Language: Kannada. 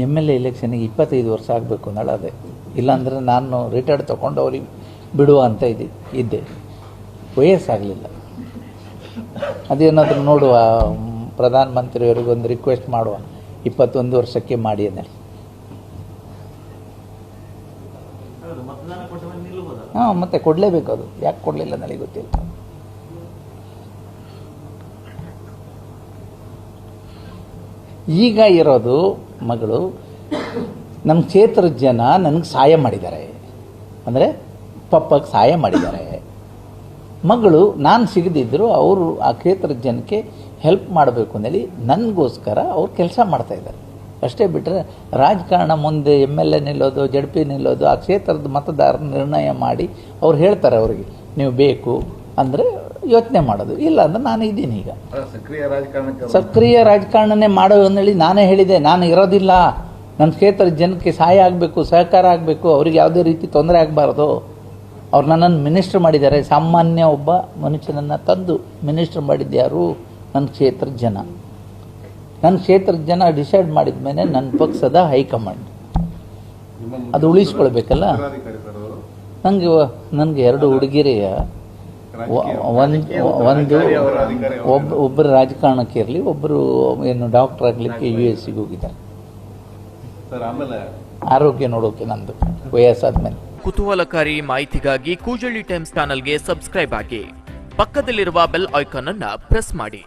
MLA ಎಲೆಕ್ಷನ್ಗೆ 25 ವರ್ಷ ಆಗಬೇಕು ಅನ್ನೋದು ಅದೇ. ಇಲ್ಲಾಂದರೆ ನಾನು ರಿಟೈರ್ಡ್ ತೊಗೊಂಡು ಅವ್ರಿಗೆ ಬಿಡುವ ಅಂತ ಇದ್ದೆ. ವಯಸ್ಸಾಗಲಿಲ್ಲ. ಅದೇನಾದರೂ ನೋಡುವ, ಪ್ರಧಾನಮಂತ್ರಿಯವರಿಗೊಂದು ರಿಕ್ವೆಸ್ಟ್ ಮಾಡುವ, 21 ವರ್ಷಕ್ಕೆ ಮಾಡಿ ಅನ್ನಿ. ಹಾಂ, ಮತ್ತೆ ಕೊಡಲೇಬೇಕು. ಅದು ಯಾಕೆ ಕೊಡಲಿಲ್ಲ ನನಗೆ ಗೊತ್ತಿಲ್ಲ. ಈಗ ಇರೋದು ಮಗಳು, ನಮ್ಮ ಕ್ಷೇತ್ರದ ಜನ ನನಗೆ ಸಹಾಯ ಮಾಡಿದ್ದಾರೆ, ಅಂದರೆ ಪಪ್ಪಗೆ ಸಹಾಯ ಮಾಡಿದ್ದಾರೆ. ಮಗಳು ನಾನು ಸಿಗದಿದ್ದರು ಅವರು ಆ ಕ್ಷೇತ್ರದ ಜನಕ್ಕೆ ಹೆಲ್ಪ್ ಮಾಡಬೇಕು ಅಂದೇಳಿ ನನಗೋಸ್ಕರ ಅವ್ರು ಕೆಲಸ ಮಾಡ್ತಾಯಿದ್ದಾರೆ ಅಷ್ಟೇ. ಬಿಟ್ಟರೆ ರಾಜಕಾರಣ ಮುಂದೆ MLA ನಿಲ್ಲೋದು, ZP ನಿಲ್ಲೋದು, ಆ ಕ್ಷೇತ್ರದ ಮತದಾರರ ನಿರ್ಣಯ ಮಾಡಿ ಅವ್ರು ಹೇಳ್ತಾರೆ ಅವ್ರಿಗೆ ನೀವು ಬೇಕು ಅಂದರೆ ಯೋಚನೆ ಮಾಡೋದು. ಇಲ್ಲ ಅಂದ್ರೆ ನಾನು ಇದ್ದೀನಿ. ಈಗ ಸಕ್ರಿಯ ರಾಜಕಾರಣನೇ ಮಾಡೋದು ಅಂದೇಳಿ ನಾನೇ ಹೇಳಿದೆ. ನಾನು ಇರೋದಿಲ್ಲ, ನನ್ನ ಕ್ಷೇತ್ರದ ಜನಕ್ಕೆ ಸಹಾಯ ಆಗಬೇಕು, ಸಹಕಾರ ಆಗಬೇಕು, ಅವ್ರಿಗೆ ಯಾವುದೇ ರೀತಿ ತೊಂದರೆ ಆಗಬಾರ್ದು. ಅವ್ರು ನನ್ನನ್ನು ಮಿನಿಸ್ಟ್ರ್ ಮಾಡಿದ್ದಾರೆ. ಸಾಮಾನ್ಯ ಒಬ್ಬ ಮನುಷ್ಯನನ್ನು ತಂದು ಮಿನಿಸ್ಟ್ರ್ ಮಾಡಿದ್ಯಾರು? ನನ್ನ ಕ್ಷೇತ್ರದ ಜನ. ನನ್ನ ಕ್ಷೇತ್ರದ ಜನ ಡಿಸೈಡ್ ಮಾಡಿದ ಮೇಲೆ ನನ್ನ ಪಕ್ಷದ ಹೈಕಮಾಂಡ್ ಅದು ಉಳಿಸ್ಕೊಳ್ಬೇಕಲ್ಲ. ನನಗೆ 2 ಹುಡುಗಿರೆಯ, ಒಬ್ಬರು ರಾಜಕಾರಣಕ್ಕೆ ಇರಲಿ, ಒಬ್ಬರು ಏನು ಡಾಕ್ಟರ್ ಆಗಲಿಕ್ಕೆ US ಗೆ ಹೋಗಿದ್ದಾರೆ. ಆರೋಗ್ಯ ನೋಡೋಕೆ ನಂದು ವಯಸ್ಸಾದ್ಮೇಲೆ. ಕುತೂಹಲಕಾರಿ ಮಾಹಿತಿಗಾಗಿ ಕೂಜಳ್ಳಿ ಟೈಮ್ಸ್ ಚಾನೆಲ್ಗೆ ಸಬ್ಸ್ಕ್ರೈಬ್ ಆಗಿ, ಪಕ್ಕದಲ್ಲಿರುವ ಬೆಲ್ ಐಕಾನ್ ಅನ್ನು ಪ್ರೆಸ್ ಮಾಡಿ.